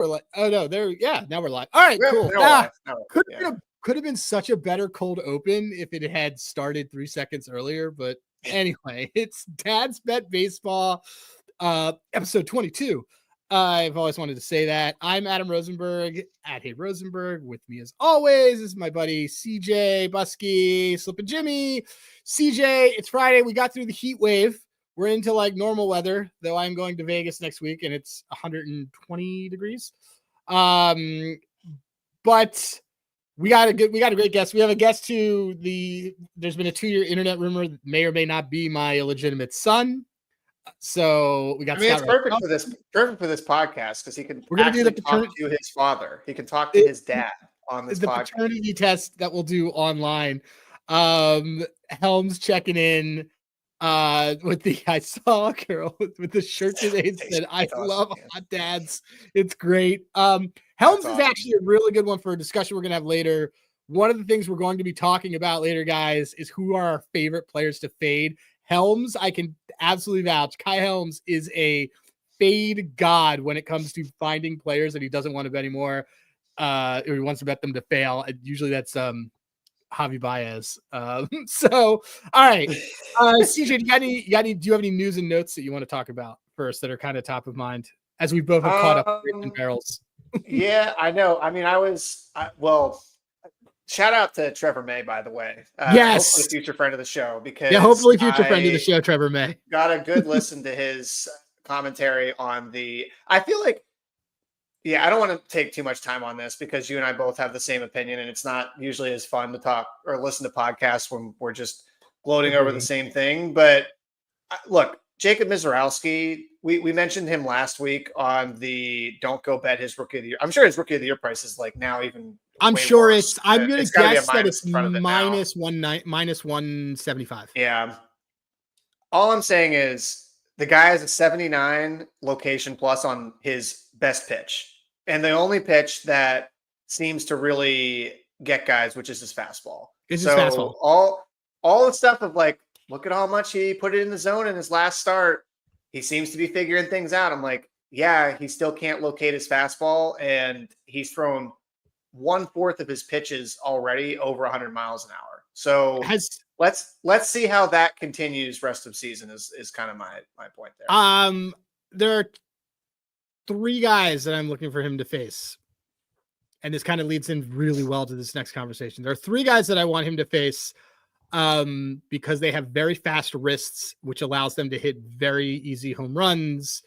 We're like, oh no, now we're live. All right, cool. Could have been such a better cold open if it had started 3 seconds earlier, but anyway, it's Dad's Bet Baseball, episode 22. I've always wanted to say that. I'm Adam Rosenberg at Hey Rosenberg. With me as always is my buddy CJ Buskey, Slippin' Jimmy. CJ, it's Friday. We got through the heat wave. We're into like normal weather, though I'm going to Vegas next week and it's 120 degrees. But we got a great guest. We have a guest there's been a 2-year internet rumor that may or may not be my illegitimate son. So we got. It's perfect for this podcast because he can. We're going to do talk to his father. He can talk to his dad on this podcast. The paternity test that we'll do online. Helms checking in. I saw a girl with the shirt today that said, "I love hot dads." It's great. Helms is actually a really good one for a discussion we're going to have later. One of the things we're going to be talking about later, guys, is who are our favorite players to fade. Helms, I can absolutely vouch. Kai Helms is a fade god when it comes to finding players that he doesn't want to bet anymore, or he wants to bet them to fail. Usually that's Javi Baez. So, all right, CJ, do you have any news and notes that you want to talk about first that are kind of top of mind as we both have caught up in barrels? Yeah, I know. I mean, shout out to Trevor May, by the way. Yes, hopefully future friend of the show. Because hopefully future friend of the show, Trevor May. Got a good listen to his commentary on I feel like. Yeah, I don't want to take too much time on this because you and I both have the same opinion, and it's not usually as fun to talk or listen to podcasts when we're just gloating over the same thing. But look, Jacob Mizorowski, we mentioned him last week on the Don't Go Bet his Rookie of the Year. I'm sure his Rookie of the Year price is like now even. I'm sure worse. I'm going to guess that it's minus 175. Yeah. All I'm saying is the guy has a 79 location plus on his best pitch. And the only pitch that seems to really get guys, which is his fastball. All the stuff of like, look at how much he put it in the zone in his last start. He seems to be figuring things out. I'm like, yeah, he still can't locate his fastball. And he's thrown 1/4 of his pitches already over 100 miles an hour. So let's see how that continues rest of season is kind of my point there. There are 3 guys that I'm looking for him to face. And this kind of leads in really well to this next conversation. There are 3 guys that I want him to face because they have very fast wrists, which allows them to hit very easy home runs.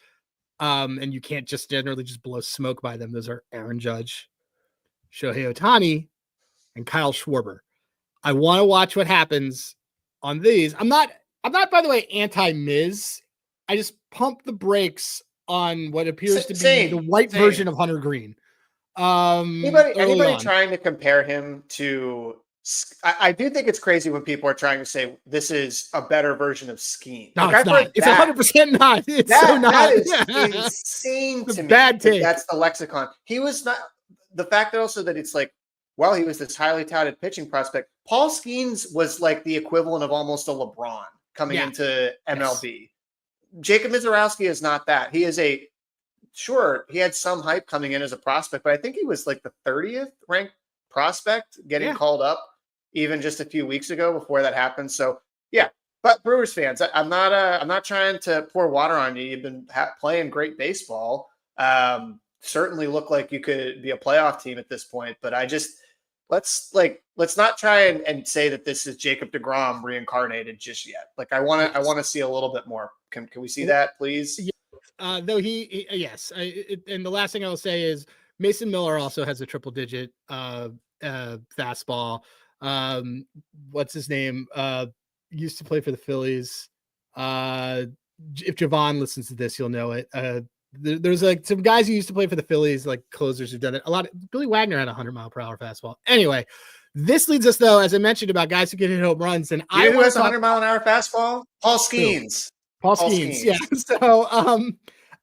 And you can't just generally just blow smoke by them. Those are Aaron Judge, Shohei Ohtani, and Kyle Schwarber. I want to watch what happens on these. I'm not, by the way, anti-Miz. I just pump the brakes on what appears to be the white version of Hunter Green. Anybody trying to compare him to? I do think it's crazy when people are trying to say this is a better version of Skeen. No, it's not. It's 100% not. It's so not. That is insane to me. Bad take. That's the lexicon. He was not. The fact that also that it's like, well, he was this highly touted pitching prospect. Paul Skeens was like the equivalent of almost a LeBron coming into MLB. Yes. Jacob Mizorowski is not that. He is he had some hype coming in as a prospect, but I think he was like the 30th ranked prospect getting called up even just a few weeks ago before that happened. So yeah, but Brewers fans, I'm not trying to pour water on you. You've been playing great baseball. Certainly look like you could be a playoff team at this point, but let's not try and say that this is Jacob deGrom reincarnated just yet. Like I want to see a little bit more. Can we see that, please? Yeah. Though yes. And the last thing I will say is Mason Miller also has a triple digit fastball. What's his name? Used to play for the Phillies. If Javon listens to this, you'll know it. There's like some guys who used to play for the Phillies, like closers who've done it a lot. Billy Wagner had a 100-mile-per-hour fastball. Anyway, this leads us though, as I mentioned, about guys who can hit home runs. And I was 100-mile-an-hour fastball. Paul Skeens. Paul Skeens. Yeah. So, all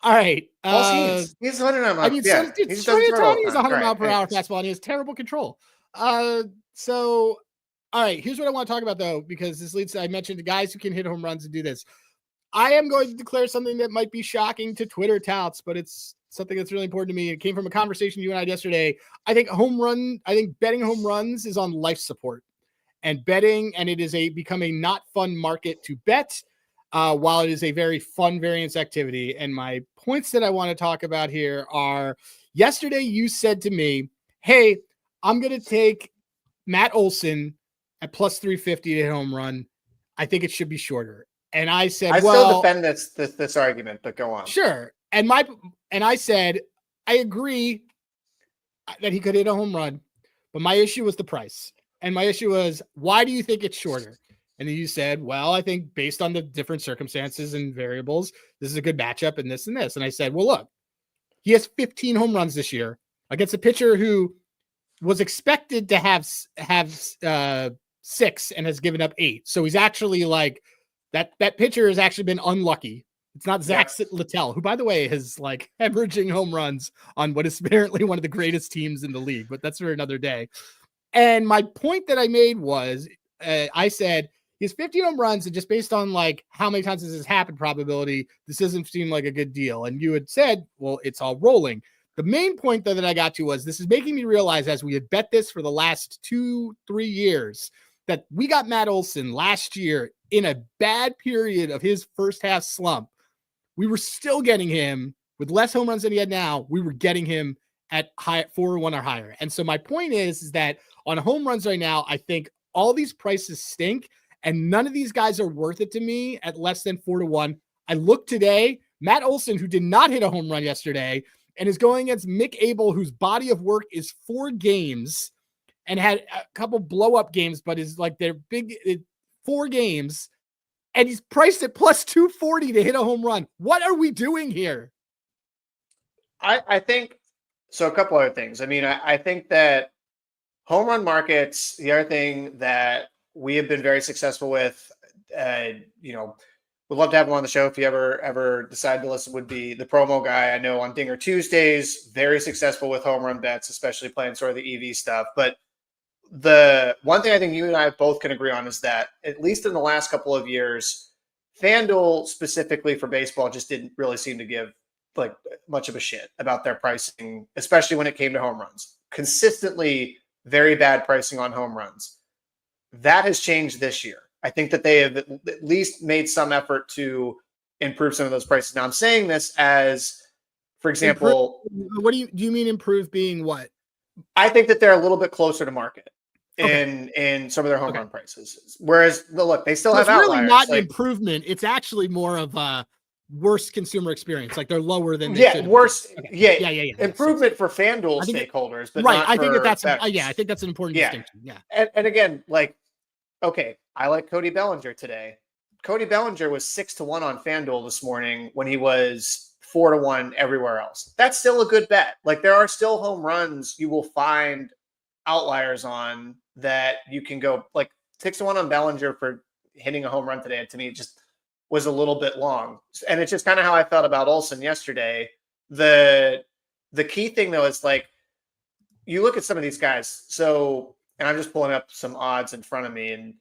right. Paul Skeens. He's 100-mile. I mean, yeah. He's a 100-mile-per-hour fastball, and he has terrible control. So, all right. Here's what I want to talk about though, because this leads to, I mentioned the guys who can hit home runs and do this. I am going to declare something that might be shocking to Twitter touts, but it's something that's really important to me. It came from a conversation you and I had yesterday. I think betting home runs is on life support, and it is becoming not fun market to bet, while it is a very fun variance activity. And my points that I want to talk about here are, yesterday you said to me, hey, I'm going to take Matt Olson at plus 350 to hit home run. I think it should be shorter. And I said, still defend this argument, but go on. Sure. And I said, I agree that he could hit a home run, but my issue was the price. And my issue was, why do you think it's shorter? And then you said, well, I think based on the different circumstances and variables, this is a good matchup and this and this. And I said, well, look, he has 15 home runs this year against a pitcher who was expected to have 6 and has given up 8. So he's actually like that pitcher has actually been unlucky. It's not Zach Littell, who, by the way, is like hemorrhaging home runs on what is apparently one of the greatest teams in the league, but that's for another day. And my point that I made was, I said, he has 15 home runs, and just based on like how many times this has happened, probability, this doesn't seem like a good deal. And you had said, well, it's all rolling. The main point though that I got to was, this is making me realize, as we had bet this for the last 2-3 years, that we got Matt Olson last year in a bad period of his first half slump. We were still getting him with less home runs than he had now. We were getting him at 4-1 or higher. And so my point is that on home runs right now, I think all these prices stink, and none of these guys are worth it to me at less than 4-1. I looked today, Matt Olson, who did not hit a home run yesterday, and is going against Mick Abel, whose body of work is 4 games and had a couple blow up games, but is like their big 4 games. And he's priced at plus 240 to hit a home run. What are we doing here? I think so. A couple other things. I mean, I think that home run markets, the other thing that we have been very successful with, would love to have him on the show if you ever decide to listen, would be the promo guy. I know on Dinger Tuesdays, very successful with home run bets, especially playing sort of the EV stuff. But the one thing I think you and I both can agree on is that, at least in the last couple of years, FanDuel specifically for baseball just didn't really seem to give like much of a shit about their pricing, especially when it came to home runs. Consistently very bad pricing on home runs. That has changed this year. I think that they have at least made some effort to improve some of those prices. Now I'm saying this as, for example, what do you mean improve being what? I think that they're a little bit closer to market in some of their home run prices. Whereas look, they still have outliers. It's really not an improvement. It's actually more of a worse consumer experience. Like they're lower than they should. Worse. Okay. Yeah. Improvement for FanDuel stakeholders, but right. I think that's I think that's an important distinction. Yeah. And again, like, okay, I like Cody Bellinger today. Cody Bellinger was 6-1 on FanDuel this morning when he was 4-1 everywhere else. That's still a good bet. Like, there are still home runs you will find outliers on that you can go, like 6-1 on Bellinger for hitting a home run today. To me, it just was a little bit long. And it's just kind of how I felt about Olson yesterday. The key thing though is, like, you look at some of these guys. So, and I'm just pulling up some odds in front of me, and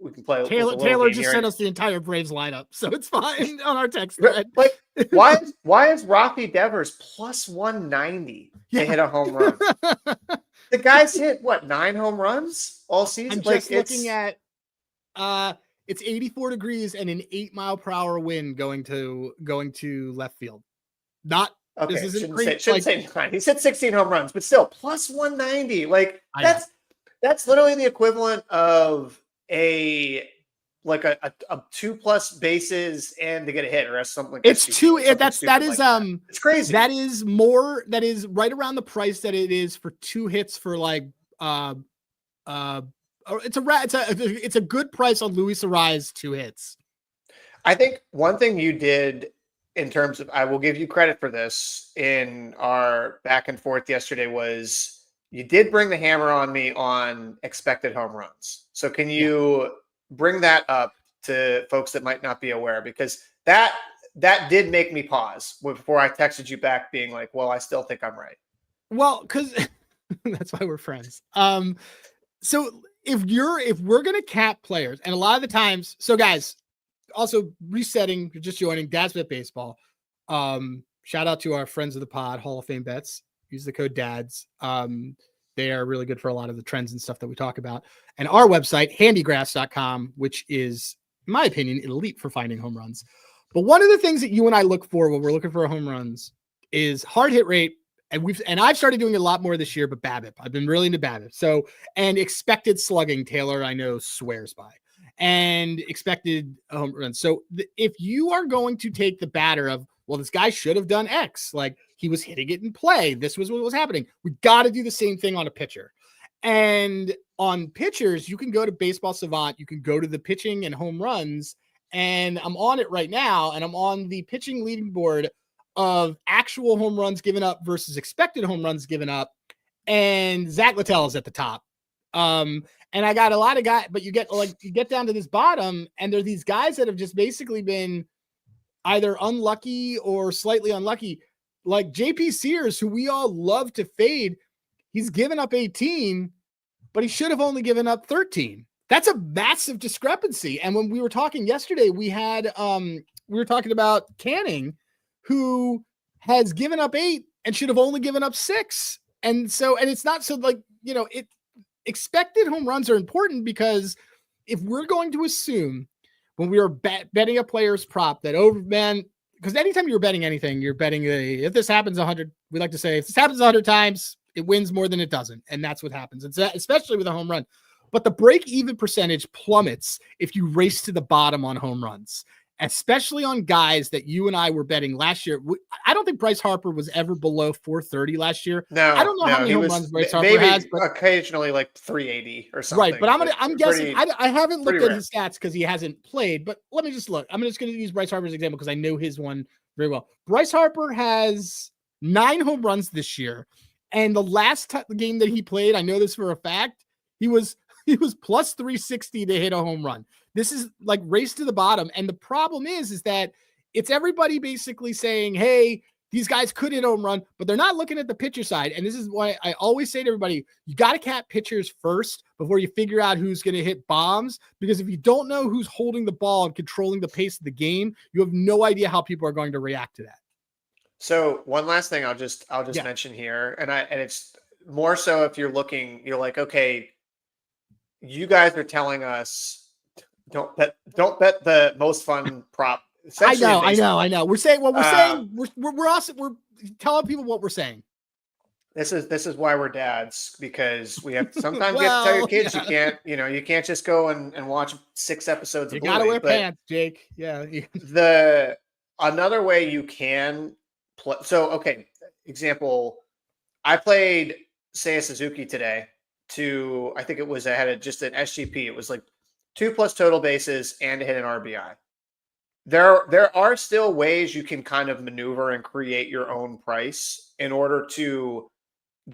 we can play. Taylor just sent us the entire Braves lineup, so it's fine on our text thread. Like, why is Rafi Devers plus 190 to hit a home run? The guy's hit what, 9 home runs all season? I'm just looking at it's 84 degrees and an 8-mile-per-hour wind going to left field. Not okay. This isn't shouldn't say 9. He's hit 16 home runs, but still plus 190. Like, that's literally the equivalent of a 2+ bases and to get a hit or something like that. It's two. It's crazy. That is more. That is right around the price that it is for 2 hits for like it's a good price on Luis Arraez 2 hits. I think one thing you did in terms of, I will give you credit for this in our back and forth yesterday, was you did bring the hammer on me on expected home runs. So can you bring that up to folks that might not be aware? Because that did make me pause before I texted you back being like, well, I still think I'm right. Well, because that's why we're friends. So if we're going to cap players, and a lot of the times, so guys, also resetting, you're just joining Dad's Bet Baseball. shout out to our friends of the pod, Hall of Fame Bets. Use the code DADS. They are really good for a lot of the trends and stuff that we talk about. And our website, handygraphs.com, which is, in my opinion, elite for finding home runs. But one of the things that you and I look for when we're looking for home runs is hard hit rate. And I've started doing it a lot more this year, but BABIP. I've been really into BABIP. So, and expected slugging, Taylor, I know, swears by. And expected home runs. So if you are going to take the batter of, well, this guy should have done X, like he was hitting it in play, this was what was happening, we got to do the same thing on a pitcher. And on pitchers, you can go to Baseball Savant, you can go to the pitching and home runs, and I'm on it right now, and I'm on the pitching leading board of actual home runs given up versus expected home runs given up, and Zach Littell is at the top. And I got a lot of guys, but you get down to this bottom, and there are these guys that have just basically been either unlucky or slightly unlucky, like JP Sears, who we all love to fade. He's given up 18, but he should have only given up 13. That's a massive discrepancy. And when we were talking yesterday, we were talking about Canning, who has given up 8 and should have only given up 6. And it's not so expected home runs are important, because if we're going to assume when we are betting a player's prop that because anytime you're betting anything, you're betting if this happens 100, we like to say if this happens 100 times, it wins more than it doesn't. And that's what happens. It's especially with a home run, but the break even percentage plummets if you race to the bottom on home runs, especially on guys that you and I were betting last year. I don't think Bryce Harper was ever below 430 last year. No, I don't know how many home runs Bryce Harper has, but occasionally like 380 or something. Right, but I'm guessing. I haven't looked at his stats because he hasn't played. But let me just look. I'm just going to use Bryce Harper's example because I know his one very well. Bryce Harper has 9 home runs this year, and the last game that he played, I know this for a fact, he was plus 360 to hit a home run. This is like race to the bottom. And the problem is that it's everybody basically saying, hey, these guys could hit a home run, but they're not looking at the pitcher side. And this is why I always say to everybody, you got to cap pitchers first before you figure out who's going to hit bombs. Because if you don't know who's holding the ball and controlling the pace of the game, you have no idea how people are going to react to that. So one last thing I'll just mention here. And it's more so if you're like, okay, you guys are telling us, don't bet the most fun prop. I know. We're saying what we're saying. We're telling people what we're saying. This is why we're dads, because we have sometimes you have to tell your kids you can't just go and watch 6 episodes. You gotta wear pants, Jake. Yeah. Another way you can play. So okay, example. I played Seiya Suzuki today. I think it was I had just an SGP. It was like 2+ total bases and to hit an RBI. There are still ways you can kind of maneuver and create your own price in order to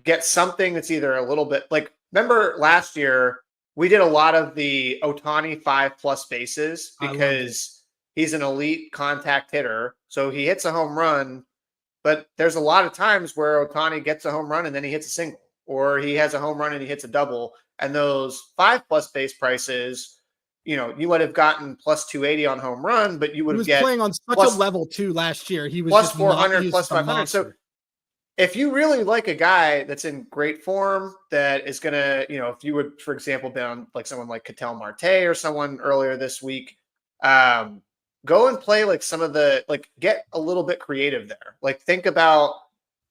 get something that's either a little bit like, remember last year we did a lot of the Ohtani 5+ bases because he's an elite contact hitter. So he hits a home run, but there's a lot of times where Ohtani gets a home run and then he hits a single, or he has a home run and he hits a double. And those 5+ base prices, you would have gotten plus 280 on home run, but you would have get playing on such a level too last year. He was plus 400, plus 500. So if you really like a guy that's in great form, that is going to, if you would, for example, been on like someone like Ketel Marte or someone earlier this week, go and play like some of the, get a little bit creative there. Like think about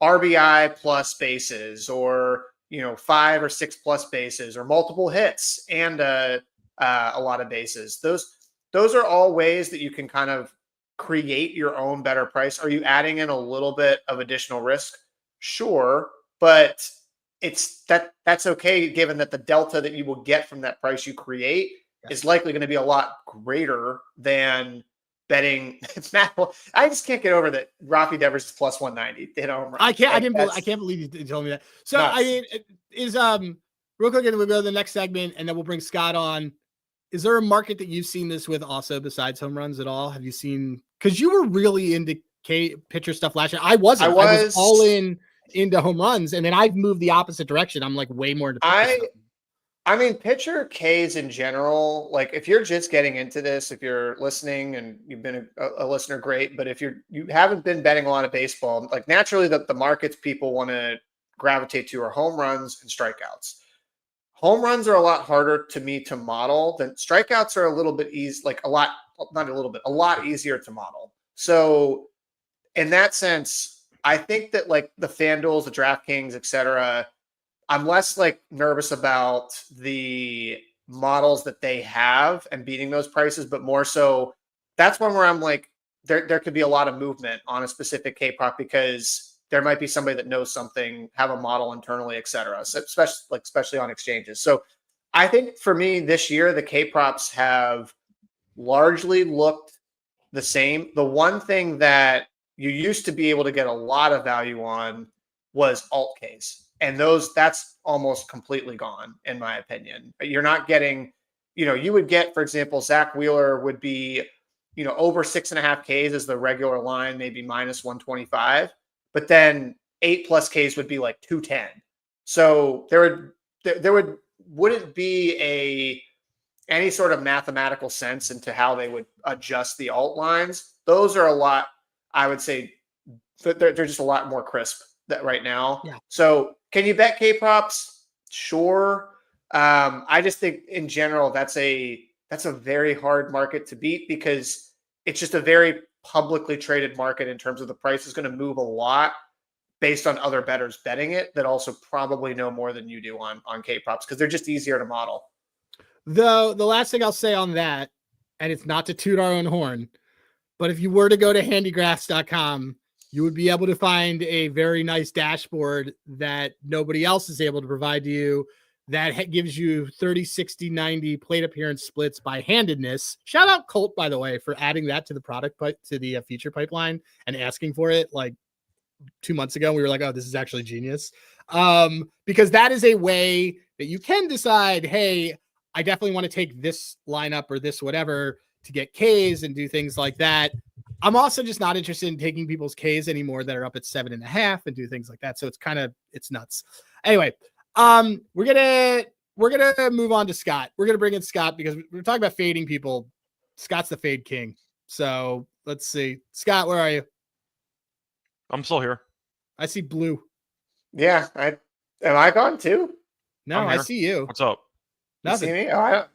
RBI plus bases, or, 5 or 6+ bases, or multiple hits and a lot of bases. Those are all ways that you can kind of create your own better price. Are you adding in a little bit of additional risk? Sure, but that's okay, given that the delta that you will get from that price you create is likely going to be a lot greater than betting. It's not. I just can't get over that Rafi Devers is plus 190. I can't believe you told me that. So nuts. I mean, is real quick, and we'll go to the next segment, and then we'll bring Scott on. Is there a market that you've seen this with also besides home runs at all? Have you seen? Because you were really into pitcher stuff last year. I wasn't. I was all into home runs, and then I've moved the opposite direction. I'm like way more into pitcher stuff. I mean, pitcher Ks in general, like if you're just getting into this, if you're listening and you've been a listener, great. But if you haven't been betting a lot of baseball, like naturally the markets people want to gravitate to are home runs and strikeouts. Home runs are a lot harder to me to model than strikeouts are a little bit easy, like a lot, not a little bit, a lot easier to model. So in that sense, I think that like the FanDuels, the DraftKings, et cetera, I'm less like nervous about the models that they have and beating those prices, but more so that's one where I'm like, there could be a lot of movement on a specific K-pop because there might be somebody that knows something, have a model internally, et cetera, so especially on exchanges. So I think for me this year, the K-props have largely looked the same. The one thing that you used to be able to get a lot of value on was alt Ks. And that's almost completely gone, in my opinion. You're not getting, you would get, for example, Zach Wheeler would be, over 6.5 Ks is the regular line, maybe minus 125. But then 8+ Ks would be like 210. So there wouldn't be any sort of mathematical sense into how they would adjust the alt lines. Those are a lot, I would say, they're just a lot more crisp right now. Yeah. So can you bet K-props? Sure. I just think in general that's a very hard market to beat because it's just a very publicly traded market in terms of the price is going to move a lot based on other bettors betting it that also probably know more than you do on K-props because they're just easier to model. Though the last thing I'll say on that, and it's not to toot our own horn, but if you were to go to handygraphs.com, you would be able to find a very nice dashboard that nobody else is able to provide to you that gives you 30, 60, 90 plate appearance splits by handedness. Shout out Colt, by the way, for adding that to the to the feature pipeline and asking for it like 2 months ago. We were like, oh, this is actually genius. Because that is a way that you can decide, hey, I definitely want to take this lineup or this whatever to get Ks and do things like that. I'm also just not interested in taking people's Ks anymore that are up at 7.5 and do things like that. So it's nuts. Anyway, we're gonna move on to Scott. We're gonna bring in Scott because we're talking about fading people. Scott's the fade king. So let's see, Scott, where are you? I'm still here. I see blue. Yeah, am I gone too? No, I see you. What's up? Nothing. You see me? Oh, I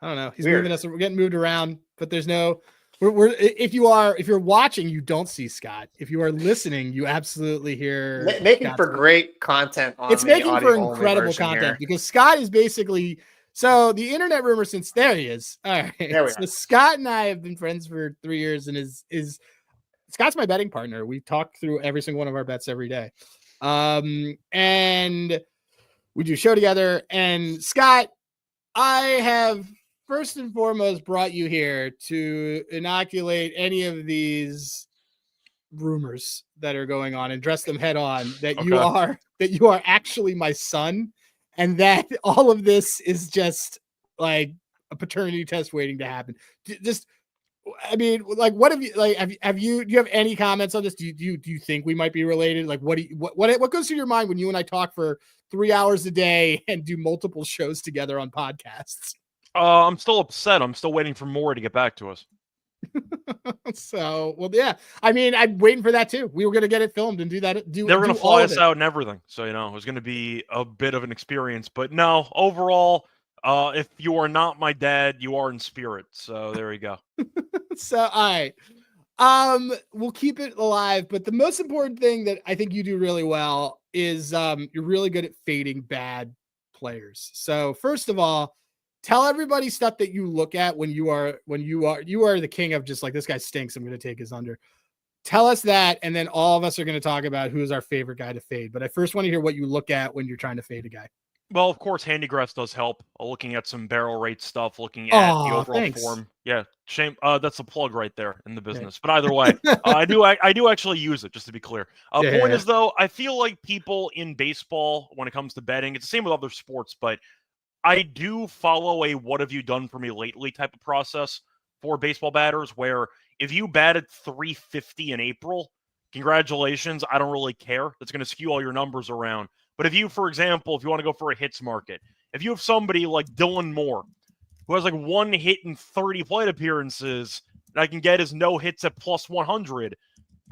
don't know. He's moving us. We're getting moved around, but there's no. If you're watching, you don't see Scott. If you are listening, you absolutely hear. Making for great content. It's making for incredible content because Scott is basically. So the internet rumor since there he is. All right. There we are. Scott and I have been friends for 3 years, and is Scott's my betting partner. We talk through every single one of our bets every day, and we do a show together. And Scott, I have first and foremost brought you here to inoculate any of these rumors that are going on and dress them head on that you are actually my son and that all of this is just like a paternity test waiting to happen. Just, I mean, like, what have you, like, do you have any comments on this? Do you think we might be related? Like, what goes through your mind when you and I talk for 3 hours a day and do multiple shows together on podcasts? I'm still upset. I'm still waiting for more to get back to us. So, well, yeah. I mean, I'm waiting for that too. We were going to get it filmed and do that. They were going to fly us out and everything. So, it was going to be a bit of an experience. But no, overall, if you are not my dad, you are in spirit. So there you go. So, all right. We'll keep it alive. But the most important thing that I think you do really well is you're really good at fading bad players. So first of all, tell everybody stuff that you look at when you are the king of just like, this guy stinks, I'm going to take his under. Tell us that, and then all of us are going to talk about who's our favorite guy to fade. But I first want to hear what you look at when you're trying to fade a guy. Well, of course, Handygraphs does help. Looking at some barrel rate stuff, looking at the overall form. Yeah, shame. That's a plug right there in the business. But either way, I do actually use it, just to be clear. Point is, though, I feel like people in baseball, when it comes to betting, it's the same with other sports, but I do follow a what have you done for me lately type of process for baseball batters, where if you batted 350 in April, congratulations, I don't really care. That's going to skew all your numbers around. But if you, for example, if you want to go for a hits market, If you have somebody like Dylan Moore, who has like 1 hit in 30 plate appearances, and I can get his no hits at plus 100,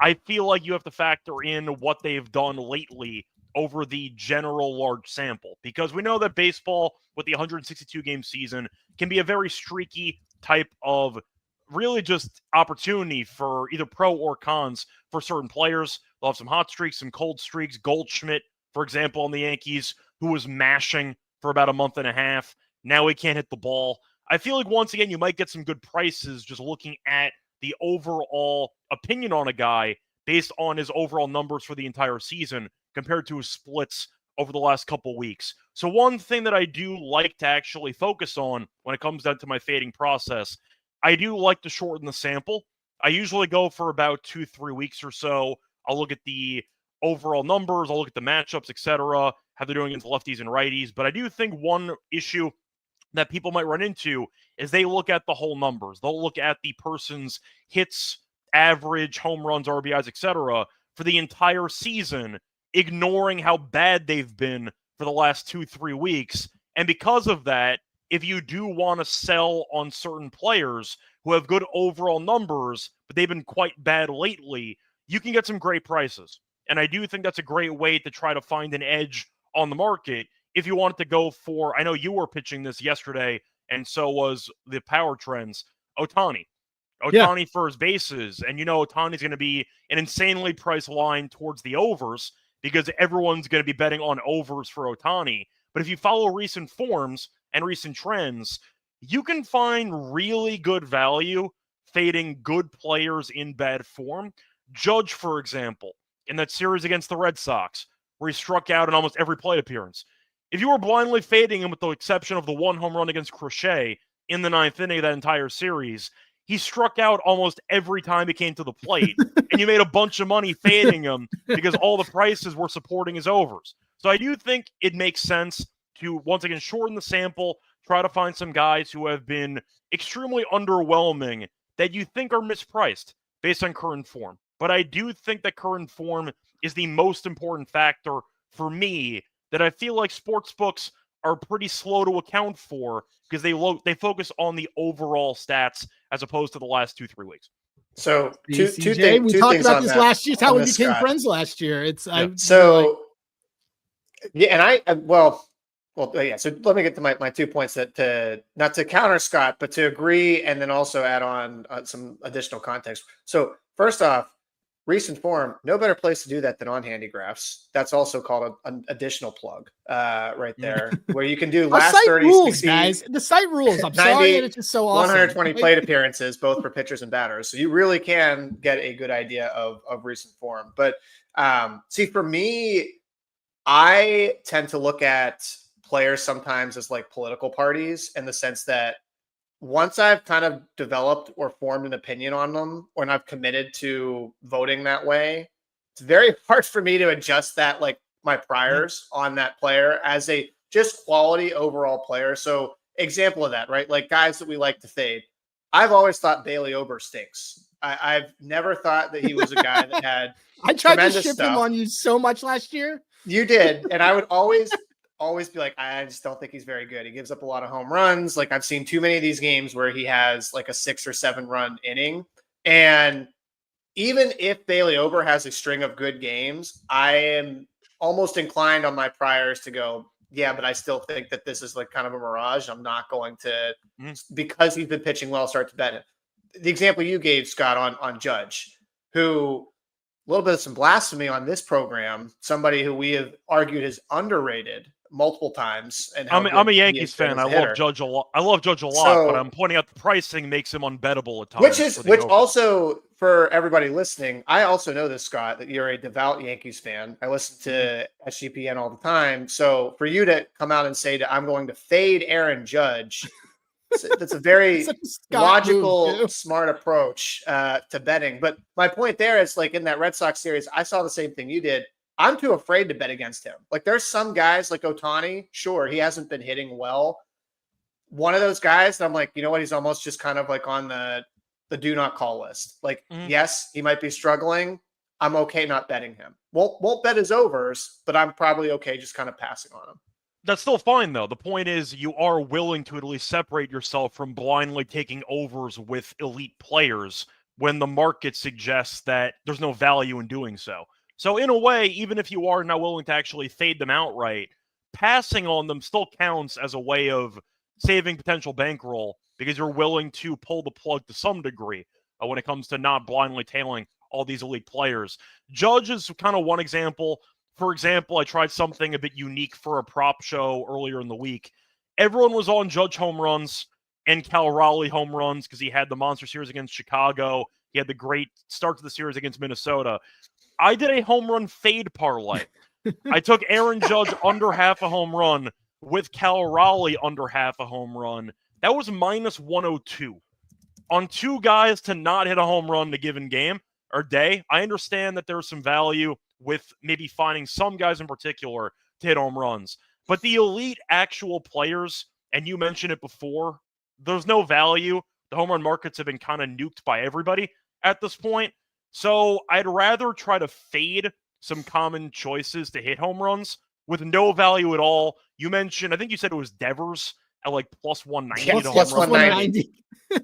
I feel like you have to factor in what they've done lately over the general large sample, because we know that baseball with the 162 game season can be a very streaky type of really just opportunity for either pro or cons for certain players. They'll have some hot streaks, some cold streaks. Goldschmidt, for example, on the Yankees, who was mashing for about a month and a half. Now he can't hit the ball. I feel like once again, you might get some good prices just looking at the overall opinion on a guy based on his overall numbers for the entire season compared to his splits over the last couple weeks. So one thing that I do like to actually focus on when it comes down to my fading process, I do like to shorten the sample. I usually go for about 2-3 weeks or so. I'll look at the overall numbers, I'll look at the matchups, etc., how they're doing against lefties and righties. But I do think one issue that people might run into is they look at the whole numbers. They'll look at the person's hits, average, home runs, RBIs, etc., for the entire season, ignoring how bad they've been for the last 2-3 weeks. And because of that, if you do want to sell on certain players who have good overall numbers, but they've been quite bad lately, you can get some great prices. And I do think that's a great way to try to find an edge on the market. If you wanted to go for, I know you were pitching this yesterday, and so was the Power Trends, Ohtani. Ohtani for his bases. And Ohtani's going to be an insanely priced line towards the overs because everyone's going to be betting on overs for Ohtani. But if you follow recent forms and recent trends, you can find really good value fading good players in bad form. Judge, for example, in that series against the Red Sox, where he struck out in almost every plate appearance. If you were blindly fading him with the exception of the 1 home run against Crochet in the 9th inning of that entire series, he struck out almost every time he came to the plate, and you made a bunch of money fading him because all the prices were supporting his overs. So I do think it makes sense to, once again, shorten the sample, try to find some guys who have been extremely underwhelming that you think are mispriced based on current form. But I do think that current form is the most important factor for me that I feel like sportsbooks are pretty slow to account for because they focus on the overall stats as opposed to the last 2-3 weeks. So two things. We talked about this last year. It's how we became friends last year. It's yeah. So let me get to my 2 points that not to counter Scott, but to agree and then also add on some additional context. So first off, recent form, no better place to do that than on Handigraphs. That's also called an additional plug right there, where you can do last 30 rules, 60, guys. The site rules. I'm 90, sorry, it's just so awesome. 120 plate appearances, both for pitchers and batters. So you really can get a good idea of recent form. But see, for me, I tend to look at players sometimes as like political parties in the sense that once I've kind of developed or formed an opinion on them, or I've committed to voting that way, it's very hard for me to adjust that, like my priors on that player as a just quality overall player. So example of that, right? Like guys that we like to fade. I've always thought Bailey Ober stinks. I've never thought that he was a guy that had I tried to ship him on you so much last year. You did. And I would always be like, I just don't think he's very good. He gives up a lot of home runs. Like I've seen too many of these games where he has like a 6 or 7 run inning. And even if Bailey Ober has a string of good games, I am almost inclined on my priors to go, yeah, but I still think that this is like kind of a mirage. I'm not going to, because he's been pitching well, start to bet him. The example you gave, Scott, on Judge, who a little bit of some blasphemy on this program, somebody who we have argued is underrated multiple times. And I'm a Yankees fan. I love Judge a lot. But I'm pointing out the pricing makes him unbettable at times. Which also, for everybody listening, I also know this, Scott, that you're a devout Yankees fan. I listen to SGPN all the time. So for you to come out and say that I'm going to fade Aaron Judge, that's a very logical, smart approach to betting. But my point there is, like in that Red Sox series, I saw the same thing you did. I'm too afraid to bet against him. Like there's some guys like Ohtani, sure, he hasn't been hitting well. One of those guys that I'm like, you know what, he's almost just kind of like on the do not call list. Like, yes, he might be struggling. I'm okay not betting him. Won't bet his overs, but I'm probably okay just kind of passing on him. That's still fine, though. The point is you are willing to at least separate yourself from blindly taking overs with elite players when the market suggests that there's no value in doing so. So in a way, even if you are now willing to actually fade them outright, passing on them still counts as a way of saving potential bankroll because you're willing to pull the plug to some degree when it comes to not blindly tailing all these elite players. Judge is kind of one example. For example, I tried something a bit unique for a prop show earlier in the week. Everyone was on Judge home runs and Cal Raleigh home runs because he had the monster series against Chicago. He had the great start to the series against Minnesota. I did a home run fade parlay. I took Aaron Judge under half a home run with Cal Raleigh under half a home run. That was minus 102 on two guys to not hit a home run in a given game or day. I understand that there's some value with maybe finding some guys in particular to hit home runs. But the elite actual players, and you mentioned it before, there's no value. The home run markets have been kind of nuked by everybody at this point. So I'd rather try to fade some common choices to hit home runs with no value at all. You mentioned, I think you said it was Devers at like plus 190 to plus home run. 190.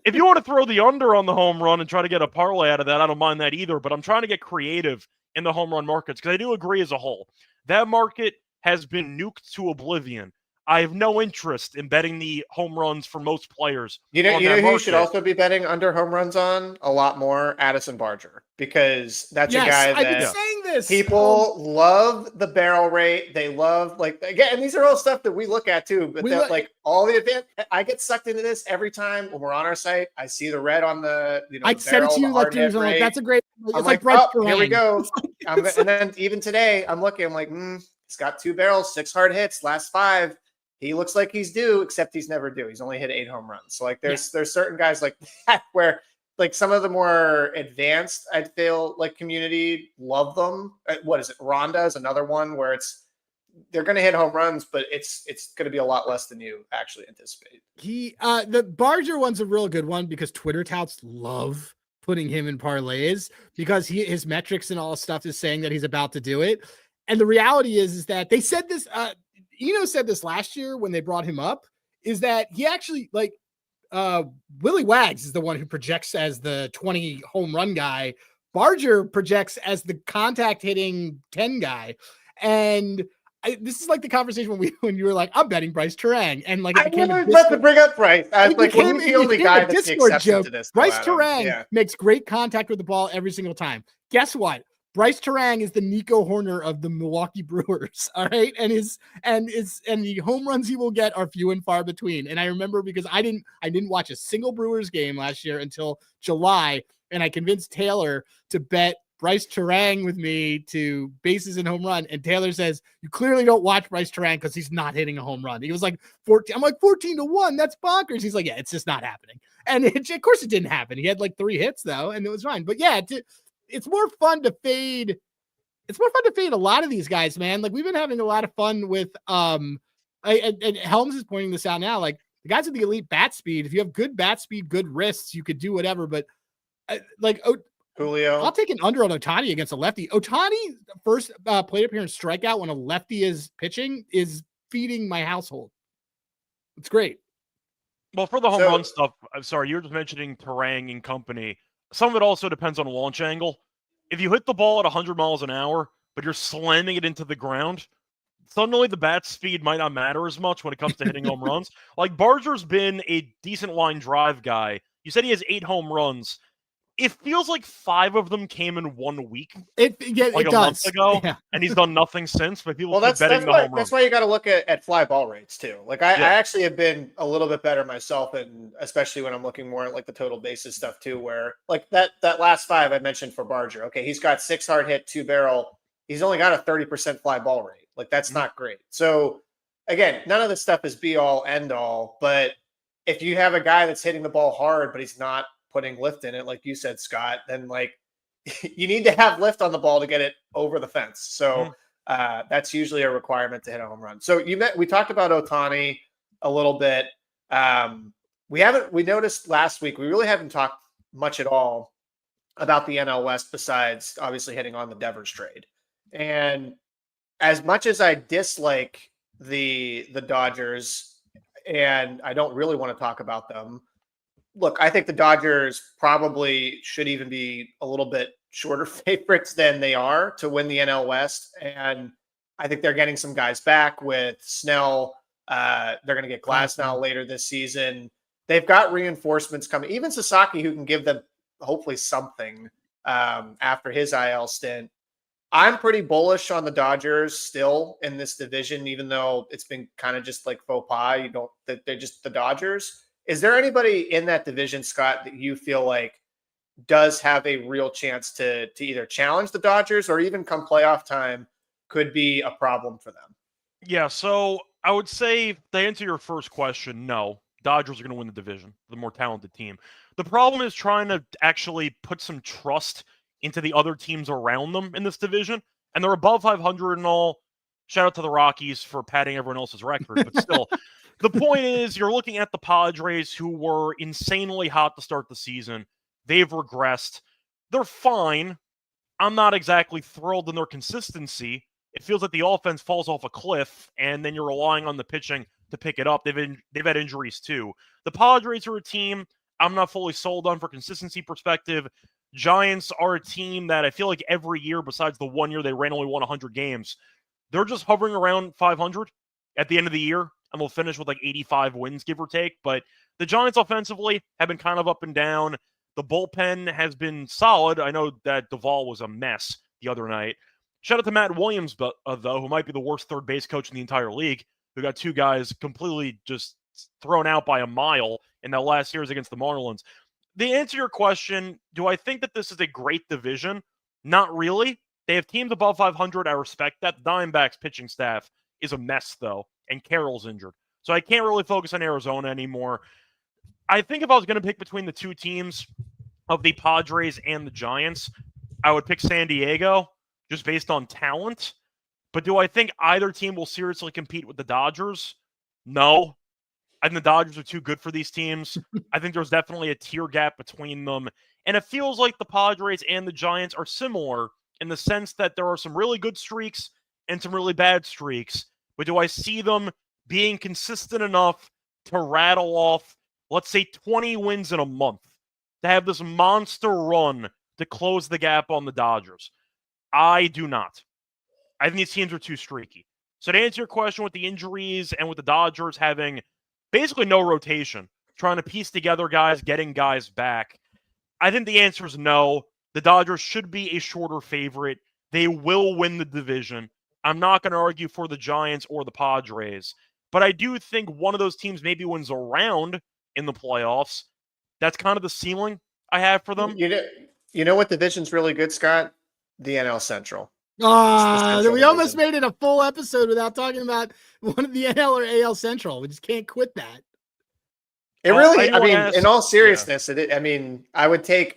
If you want to throw the under on the home run and try to get a parlay out of that, I don't mind that either. But I'm trying to get creative in the home run markets because I do agree as a whole. That market has been nuked to oblivion. I have no interest in betting the home runs for most players. You know who you should also be betting under home runs on a lot more? Addison Barger, because that's a guy that I've been saying this. People love the barrel rate. They love, like, again, and these are all stuff that we look at too. But like all the event, I get sucked into this every time when we're on our site. I see the red on the I said it to you like that's a great. It's like here we go. And then even today, I'm looking. I'm like, he's got 2 barrels, 6 hard hits, last 5. He looks like he's due, except he's never due. He's only hit 8 home runs. So like there's certain guys like that where like some of the more advanced, I feel like community love them. What is it? Rhonda is another one where they're going to hit home runs, but it's going to be a lot less than you actually anticipate. The Barger one's a real good one because Twitter touts love putting him in parlays because his metrics and all stuff is saying that he's about to do it. And the reality is that they said this, Eno said this last year when they brought him up, is that he actually like Willie Wags is the one who projects as the 20 home run guy. Barger projects as the contact hitting 10 guy. And this is like the conversation when you were like, I'm betting Bryce Turang. And like, I was about to bring up Bryce. I was like, he's the only guy that's the exception joke. to this. Bryce Turang makes great contact with the ball every single time. Guess what? Bryce Turang is the Nico Horner of the Milwaukee Brewers. All right. And the home runs he will get are few and far between. And I remember because I didn't watch a single Brewers game last year until July. And I convinced Taylor to bet Bryce Turang with me to bases and home run. And Taylor says, you clearly don't watch Bryce Turang because he's not hitting a home run. He was like 14. I'm like 14-1. That's bonkers. He's like, yeah, it's just not happening. And of course it didn't happen. He had like 3 hits though. And it was fine. But yeah, it's more fun to fade. It's more fun to fade a lot of these guys, man. Like we've been having a lot of fun with, and Helms is pointing this out now. Like the guys with the elite bat speed, if you have good bat speed, good wrists, you could do whatever. But Julio, I'll take an under on Ohtani against a lefty. Ohtani first plate appearance strikeout when a lefty is pitching is feeding my household. It's great. Well, for the home run stuff, I'm sorry, you were just mentioning Turang and company. Some of it also depends on launch angle. If you hit the ball at 100 miles an hour, but you're slamming it into the ground, suddenly the bat speed might not matter as much when it comes to hitting home runs. Like Barger's been a decent line drive guy. You said he has 8 home runs. It feels like 5 of them came in 1 week. It does. Month ago, and he's done nothing since. But people keep betting the home run. That's why you got to look at fly ball rates too. Like I actually have been a little bit better myself, and especially when I'm looking more at like the total bases stuff too, where like that last 5 I mentioned for Barger. Okay, he's got 6 hard hit, 2 barrel. He's only got a 30% fly ball rate. Like that's not great. So again, none of this stuff is be all end all. But if you have a guy that's hitting the ball hard, but he's not putting lift in it, like you said, Scott, then like you need to have lift on the ball to get it over the fence. So that's usually a requirement to hit a home run. So we talked about Ohtani a little bit. We noticed last week, we really haven't talked much at all about the NL West besides obviously hitting on the Devers trade. And as much as I dislike the Dodgers, and I don't really want to talk about them. Look, I think the Dodgers probably should even be a little bit shorter favorites than they are to win the NL West. And I think they're getting some guys back with Snell. They're going to get Glasnow later this season. They've got reinforcements coming. Even Sasaki, who can give them hopefully something after his IL stint. I'm pretty bullish on the Dodgers still in this division, even though it's been kind of just like faux pas. They're just the Dodgers. Is there anybody in that division, Scott, that you feel like does have a real chance to either challenge the Dodgers or even come playoff time could be a problem for them? Yeah, so I would say to answer your first question, no. Dodgers are going to win the division, the more talented team. The problem is trying to actually put some trust into the other teams around them in this division, and they're above 500 and all. Shout out to the Rockies for padding everyone else's record, but still, the point is you're looking at the Padres, who were insanely hot to start the season. They've regressed. They're fine. I'm not exactly thrilled in their consistency. It feels like the offense falls off a cliff, and then you're relying on the pitching to pick it up. They've had injuries too. The Padres are a team I'm not fully sold on for consistency perspective. Giants are a team that I feel like every year, besides the 1 year they randomly won 100 games, they're just hovering around 500 at the end of the year, and they'll finish with like 85 wins, give or take. But the Giants offensively have been kind of up and down. The bullpen has been solid. I know that Duvall was a mess the other night. Shout out to Matt Williams, though, who might be the worst third base coach in the entire league, who got two guys completely just thrown out by a mile in that last series against the Marlins. The answer to your question, do I think that this is a great division? Not really. They have teams above 500. I respect that. The Diamondbacks pitching staff is a mess, though, and Carroll's injured. So I can't really focus on Arizona anymore. I think if I was going to pick between the two teams of the Padres and the Giants, I would pick San Diego just based on talent. But do I think either team will seriously compete with the Dodgers? No. I think the Dodgers are too good for these teams. I think there's definitely a tier gap between them. And it feels like the Padres and the Giants are similar in the sense that there are some really good streaks and some really bad streaks. But do I see them being consistent enough to rattle off, let's say, 20 wins in a month, to have this monster run to close the gap on the Dodgers? I do not. I think these teams are too streaky. So to answer your question with the injuries and with the Dodgers having basically no rotation, trying to piece together guys, getting guys back, I think the answer is no. The Dodgers should be a shorter favorite. They will win the division. I'm not going to argue for the Giants or the Padres, but I do think one of those teams maybe wins a round in the playoffs. That's kind of the ceiling I have for them. You know what division's really good, Scott? The NL Central. We almost made it a full episode without talking about one of the NL or AL Central. We just can't quit that. It really, I mean, in all seriousness, I would take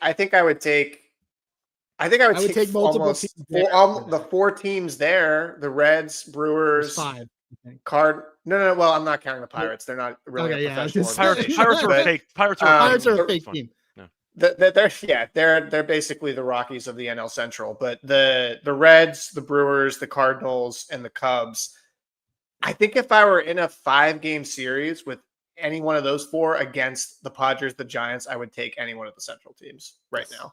multiple teams the four teams there: the Reds, Brewers, five. No. Well, I'm not counting the Pirates. They're not really a professional organization. Pirates are fake. Pirates are a fake team. They're basically the Rockies of the NL Central, but the Reds, the Brewers, the Cardinals, and the Cubs. I think if I were in a 5-game series with any one of those four against the Padres, the Giants, I would take any one of the Central teams right now.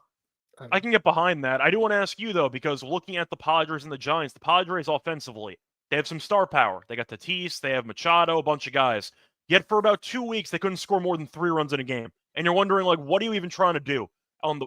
I can get behind that. I do want to ask you, though, because looking at the Padres and the Giants, the Padres offensively, they have some star power. They got Tatis, they have Machado, a bunch of guys. Yet for about 2 weeks, they couldn't score more than 3 runs in a game. And you're wondering, like, what are you even trying to do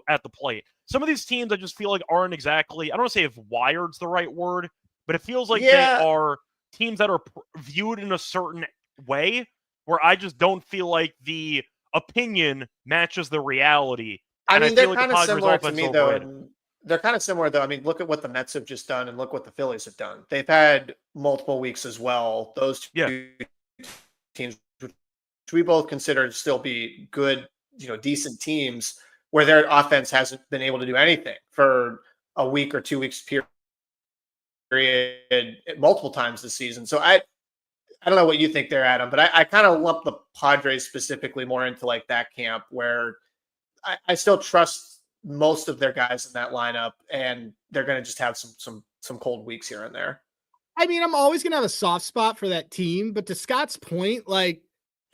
at the plate? Some of these teams I just feel like aren't exactly, I don't want to say if wired's the right word, but it feels like they are teams that are viewed in a certain way where I just don't feel like the opinion matches the reality. I mean, they're kind of similar to me, though. They're kind of similar, though. I mean, look at what the Mets have just done and look what the Phillies have done. They've had multiple weeks as well. Those two teams, which we both consider to still be good, decent teams, where their offense hasn't been able to do anything for a week or 2 weeks period multiple times this season. So I don't know what you think there, Adam, but I kind of lump the Padres specifically more into like that camp where I still trust most of their guys in that lineup, and they're going to just have some cold weeks here and there. I mean, I'm always going to have a soft spot for that team, but to Scott's point, like,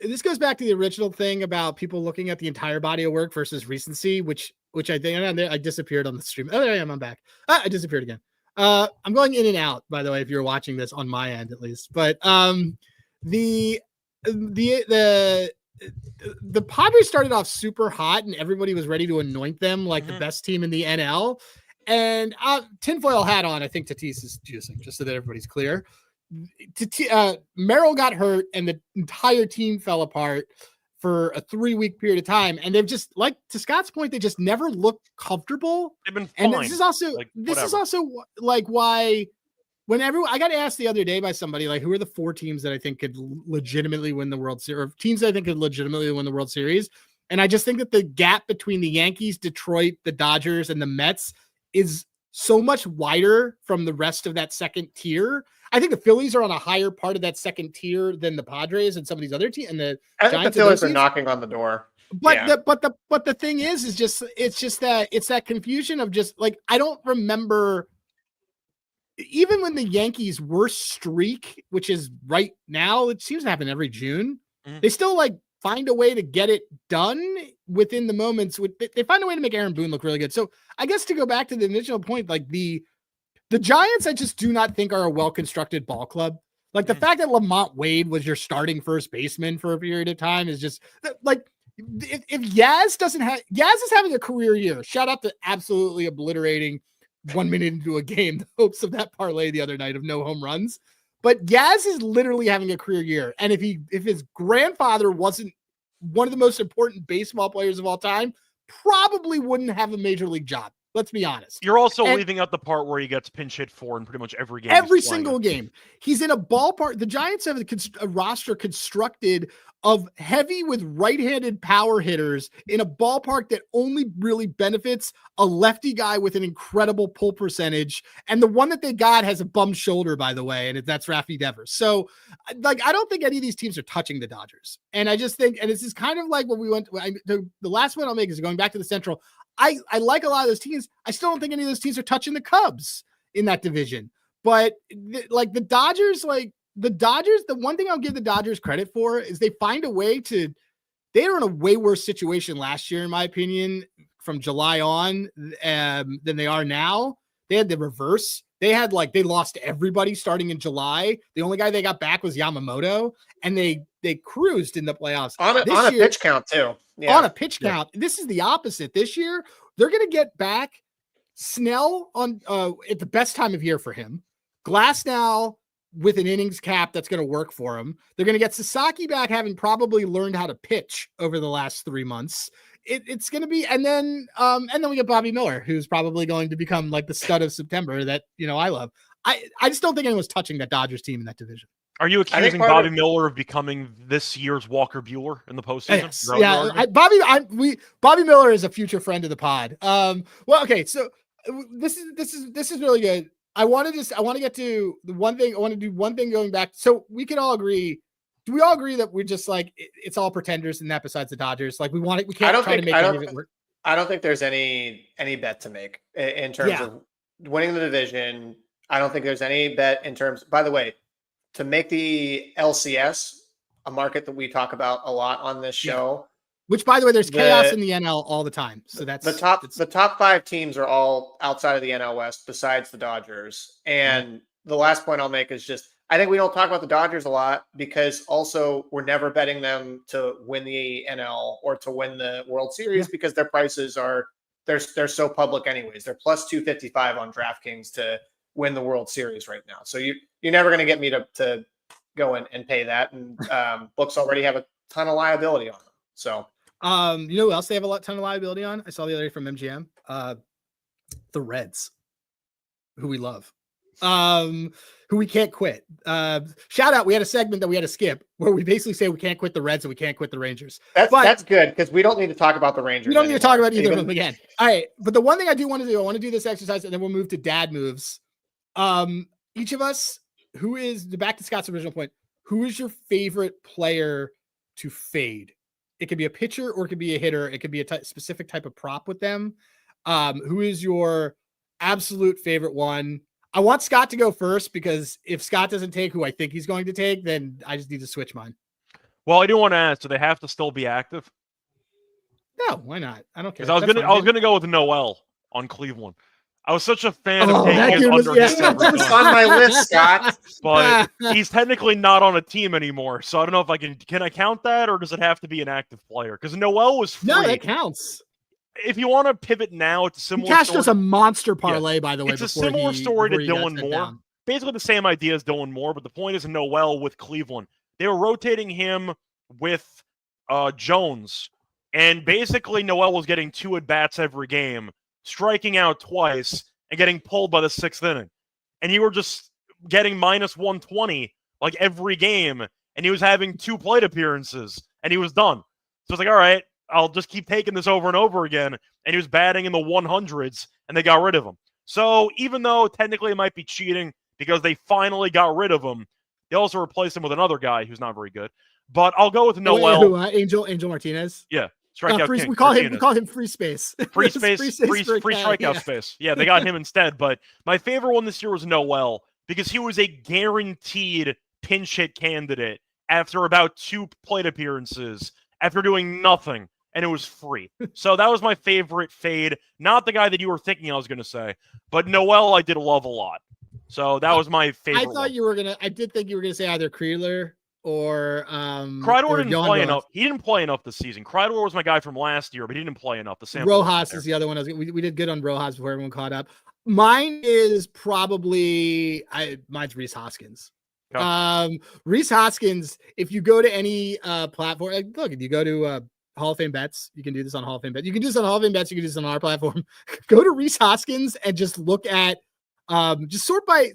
this goes back to the original thing about people looking at the entire body of work versus recency, which I think I disappeared on the stream. Oh, there I am. I'm back. I disappeared again. I'm going in and out, by the way, if you're watching this on my end, at least, but, the Padres started off super hot and everybody was ready to anoint them like the best team in the NL. And tinfoil hat on, I think Tatis is juicing, just so that everybody's clear. Merrill got hurt and the entire team fell apart for a 3-week period of time. And they've just, like to Scott's point, they just never looked comfortable. They've been fine. And this is also like why whenever I got asked the other day by somebody, like, who are the 4 teams that I think could legitimately win the World Series, or teams that I think could legitimately win the World Series. And I just think that the gap between the Yankees, Detroit, the Dodgers, and the Mets is so much wider from the rest of that second tier. I think the Phillies are on a higher part of that second tier than the Padres and some of these other teams. And I think the Phillies are knocking on the door. But the thing is it's that confusion of just like, I don't remember, even when the Yankees' worst streak, which is right now, it seems to happen every June, they still like find a way to get it done within the moments. They find a way to make Aaron Boone look really good. So I guess to go back to the initial point, like the Giants, I just do not think are a well-constructed ball club. Like the fact that Lamont Wade was your starting first baseman for a period of time is just like, if Yaz is having a career year, shout out to absolutely obliterating 1 minute into a game, the hopes of that parlay the other night of no home runs. But Yaz is literally having a career year. And if his grandfather wasn't one of the most important baseball players of all time, probably wouldn't have a major league job. Let's be honest. You're also leaving out the part where he gets pinch hit for in pretty much every game. Every single game. He's in a ballpark. The Giants have a roster constructed of heavy with right-handed power hitters in a ballpark that only really benefits a lefty guy with an incredible pull percentage. And the one that they got has a bum shoulder, by the way, and that's Rafi Devers. So, like, I don't think any of these teams are touching the Dodgers. And I just think, and this is kind of like what we went to, the last one I'll make is going back to the Central. I like a lot of those teams. I still don't think any of those teams are touching the Cubs in that division. But the Dodgers, the one thing I'll give the Dodgers credit for is they find a way they were in a way worse situation last year, in my opinion, from July on than they are now. They had the reverse. They lost everybody starting in July. The only guy they got back was Yamamoto, and they cruised in the playoffs. On a pitch count too. Yeah. On a pitch count. This is the opposite. This year, they're going to get back Snell on at the best time of year for him. Glasnow with an innings cap that's going to work for him. They're going to get Sasaki back, having probably learned how to pitch over the last 3 months. It's going to be, and then we get Bobby Miller, who's probably going to become like the stud of September that, I love. I just don't think anyone's touching that Dodgers team in that division. Are you accusing Bobby Miller of becoming this year's Walker Buehler in the postseason? Yes. Yeah, Bobby Miller is a future friend of the pod. Well, okay, so this is really good. I want to get to the one thing. I want to do one thing going back. So we can all agree. Do we all agree that we're just like it's all pretenders in that besides the Dodgers? Like we can't try to make any of it work. I don't think there's any bet to make in terms of winning the division. I don't think there's any bet in terms. By the way, to make the LCS a market that we talk about a lot on this show. Which, by the way, there's chaos in the NL all the time. So that's the top 5 teams are all outside of the NL West besides the Dodgers. And the last point I'll make is just, I think we don't talk about the Dodgers a lot because also we're never betting them to win the NL or to win the World Series because their prices they're so public anyways. They're plus 255 on DraftKings to win the World Series right now. So you're never going to get me to go in and pay that. And books already have a ton of liability on them. So, you know who else they have a ton of liability on? I saw the other day from MGM, the Reds, who we love, who we can't quit. Shout out. We had a segment that we had to skip where we basically say we can't quit the Reds and we can't quit the Rangers. That's good because we don't need to talk about the Rangers. We don't need to talk about either of them again. All right. But the one thing I do want to do, I want to do this exercise and then we'll move to dad moves. Each of us, who is back to Scott's original point, who is your favorite player to fade? It could be a pitcher or it could be a hitter. It could be a specific type of prop with them. Who is your absolute favorite one? I want Scott to go first because if Scott doesn't take who I think he's going to take, then I just need to switch mine. Well, I do want to ask, do they have to still be active? No, why not? I don't care. Because I was gonna go with Noel on Cleveland. I was such a fan of taking his under hits every time. It's on my list, Scott. But he's technically not on a team anymore, so I don't know if I can I count that, or does it have to be an active player? Because Noel was free. No, that counts. If you want to pivot now, it's a similar He cashed us a monster parlay, by the way. It's a similar story to Dylan Moore. Basically the same idea as Dylan Moore, but the point is Noel with Cleveland. They were rotating him with Jones, and basically Noel was getting 2 at-bats every game, striking out twice, and getting pulled by the 6th inning. And you were just getting minus 120 like every game, and he was having 2 plate appearances, and he was done. So it's like, all right, I'll just keep taking this over and over again. And he was batting in the 100s, and they got rid of him. So even though technically it might be cheating because they finally got rid of him, they also replaced him with another guy who's not very good. But I'll go with Noel. Angel Martinez? Yeah. Strikeout free, king. We call him free space. Free strikeout space. Yeah, they got him instead. But my favorite one this year was Noel because he was a guaranteed pinch hit candidate after about 2 plate appearances, after doing nothing, and it was free. So that was my favorite fade. Not the guy that you were thinking I was going to say, but Noel I did love a lot. So that was my favorite. I did think you were going to say either Kreidler or Kreidler didn't play enough. He didn't play enough this season. Kreidler was my guy from last year, but he didn't play enough. Rojas is the other one. We did good on Rojas before everyone caught up. Mine is probably mine's Rhys Hoskins. Okay. Rhys Hoskins, if you go to any platform, look, if you go to Hall of Fame Bets, you can do this on Hall of Fame Bets. You can do this on Hall of Fame Bets. You can do this on our platform. Go to Rhys Hoskins and just look at just sort by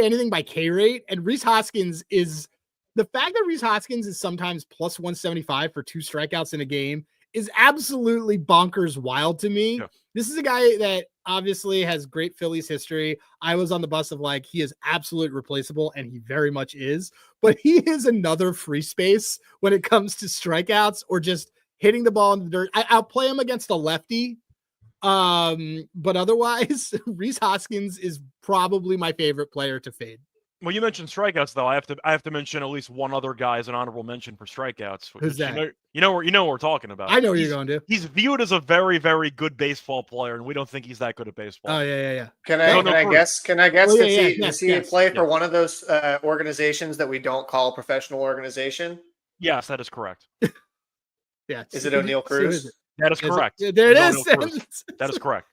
anything by K rate. And Rhys Hoskins is the fact that Rhys Hoskins is sometimes plus 175 for 2 strikeouts in a game is absolutely bonkers wild to me. Yeah. This is a guy that obviously has great Phillies history. I was on the bus of like, he is absolutely replaceable, and he very much is, but he is another free space when it comes to strikeouts or just hitting the ball in the dirt. I'll play him against a lefty. But otherwise, Rhys Hoskins is probably my favorite player to fade. Well, you mentioned strikeouts, though. I have to mention at least one other guy as an honorable mention for strikeouts. Who's that? You know what we're talking about. I know what you're going to. He's viewed as a very, very good baseball player, and we don't think he's that good at baseball. Oh yeah. Can I guess? Does he play for one of those organizations that we don't call a professional organization? Yes, that is correct. Yeah. Is it O'Neal Cruz? That is correct. There it is. That is correct.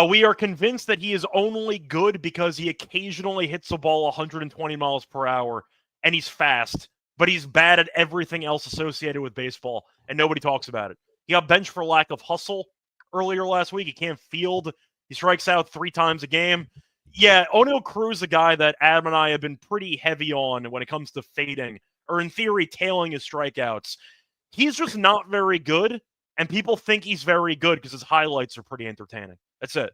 We are convinced that he is only good because he occasionally hits the ball 120 miles per hour, and he's fast, but he's bad at everything else associated with baseball, and nobody talks about it. He got benched for lack of hustle earlier last week. He can't field. He strikes out 3 times a game. Yeah, O'Neal Cruz, the guy that Adam and I have been pretty heavy on when it comes to fading, or in theory, tailing his strikeouts. He's just not very good. And people think he's very good because his highlights are pretty entertaining. That's it.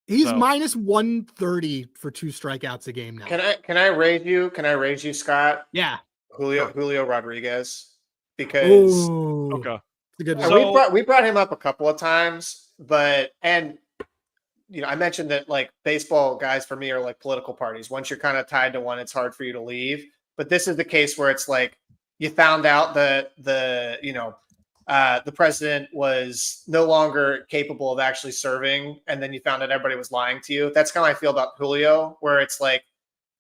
He's minus 130 for 2 strikeouts a game now. Can I raise you? Can I raise you, Scott? Yeah. Julio Rodriguez. Because okay. It's a good one. So, we brought him up a couple of times, and I mentioned that like baseball guys for me are like political parties. Once you're kind of tied to one, it's hard for you to leave. But this is the case where it's like you found out that the president was no longer capable of actually serving, and then you found out everybody was lying to you. That's kind of how I feel about Julio, where it's like,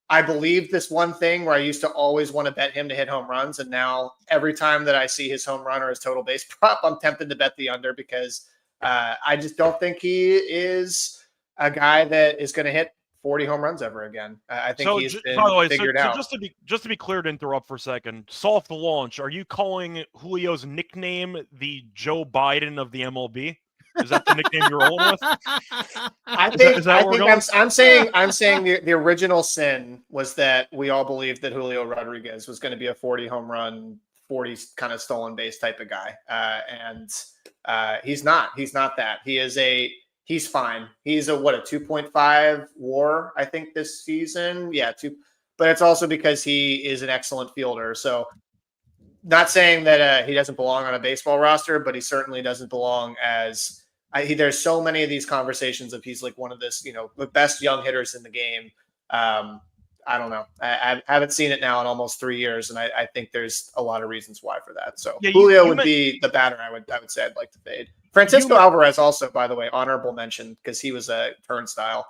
I believed this one thing where I used to always want to bet him to hit home runs, and now every time that I see his home run or his total base prop, I'm tempted to bet the under because I just don't think he is a guy that is going to hit 40 home runs ever again. I think he's been figured out. Just to be clear, to interrupt for a second, soft launch. Are you calling Julio's nickname the Joe Biden of the MLB? Is that the nickname you're rolling with? I'm saying the original sin was that we all believed that Julio Rodriguez was going to be a 40 home run, 40 kind of stolen base type of guy, and he's not. He's not that. He's fine. He's a 2.5 WAR, I think, this season. Yeah, 2. But it's also because he is an excellent fielder. So not saying that he doesn't belong on a baseball roster, but he certainly doesn't belong as There's so many of these conversations of he's like one of the best young hitters in the game. I don't know. I haven't seen it now in almost 3 years, and I think there's a lot of reasons why for that. So Julio would be the batter I would say I'd like to fade. Francisco Alvarez also, by the way, honorable mention because he was a turnstile.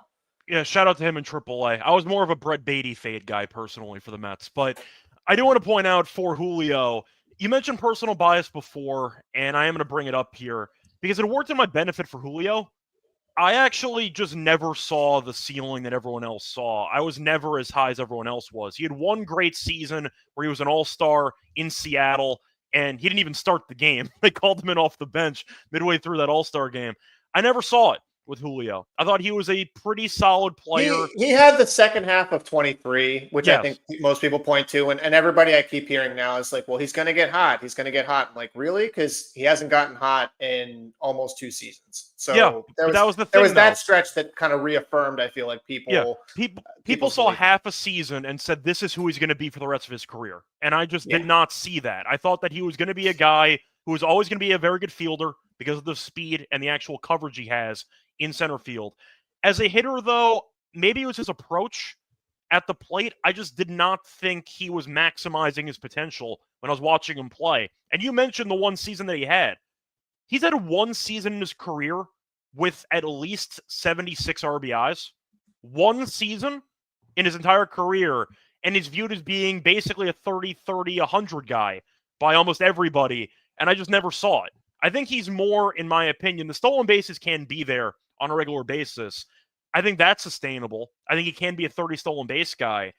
Yeah, shout out to him in AAA. I was more of a Brett Beatty fade guy personally for the Mets, but I do want to point out for Julio, you mentioned personal bias before, and I am going to bring it up here because it worked in my benefit for Julio. I actually just never saw the ceiling that everyone else saw. I was never as high as everyone else was. He had one great season where he was an all-star in Seattle, and he didn't even start the game. They called him in off the bench midway through that all-star game. I never saw it with Julio. I thought he was a pretty solid player. He had the second half of 23, which I think most people point to. And everybody I keep hearing now is like, well, he's going to get hot. He's going to get hot. I'm like, really? Because he hasn't gotten hot in almost 2 seasons. So there was that stretch that kind of reaffirmed, I feel like people saw half a season and said, this is who he's going to be for the rest of his career. And I just did not see that. I thought that he was going to be a guy who was always going to be a very good fielder because of the speed and the actual coverage he has in center field. As a hitter, though, maybe it was his approach at the plate. I just did not think he was maximizing his potential when I was watching him play. And you mentioned the one season that he had. He's had one season in his career with at least 76 RBIs. One season in his entire career, and he's viewed as being basically a 30-30, 100 guy by almost everybody, and I just never saw it. I think he's more, in my opinion, the stolen bases can be there on a regular basis. I think that's sustainable. I think he can be a 30 stolen base guy,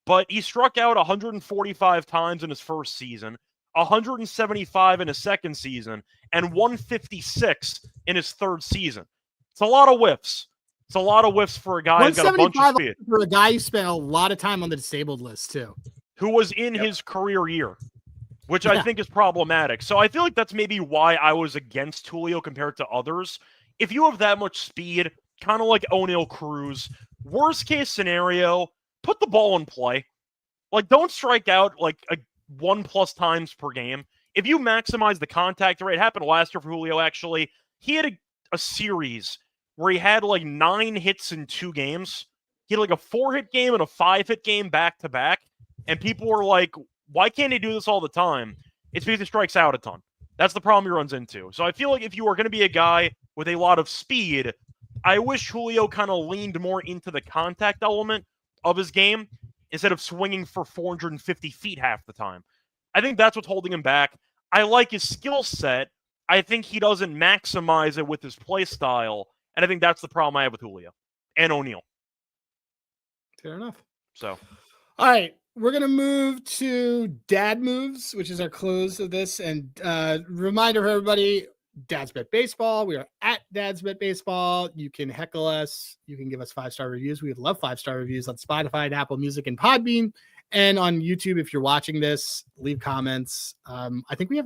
but he struck out 145 times in his first season, 175 in his second season, and 156 in his third season. It's a lot of whiffs. It's a lot of whiffs for a guy who's got a bunch of speed. For a guy who spent a lot of time on the disabled list, too. Who was in his career year, which I think is problematic. So I feel like that's maybe why I was against Julio compared to others. If you have that much speed, kind of like O'Neal Cruz, worst case scenario, put the ball in play. Like, don't strike out like 1+ times per game. If you maximize the contact rate, it happened last year for Julio, actually. He had a series where he had like 9 hits in 2 games. He had like a 4-hit game and a 5-hit game back-to-back. And people were like, why can't he do this all the time? It's because he strikes out a ton. That's the problem he runs into. So I feel like if you are going to be a guy with a lot of speed, I wish Julio kind of leaned more into the contact element of his game instead of swinging for 450 feet half the time. I think that's what's holding him back. I like his skill set. I think he doesn't maximize it with his play style, and I think that's the problem I have with Julio and O'Neal. Fair enough. So, all right. We're going to move to Dad Moves, which is our close of this. And reminder for everybody, Dad's Bet Baseball. We are at Dad's Bet Baseball. You can heckle us. You can give us 5-star reviews. We would love 5-star reviews on Spotify and Apple Music and Podbean. And on YouTube, if you're watching this, leave comments. I think we have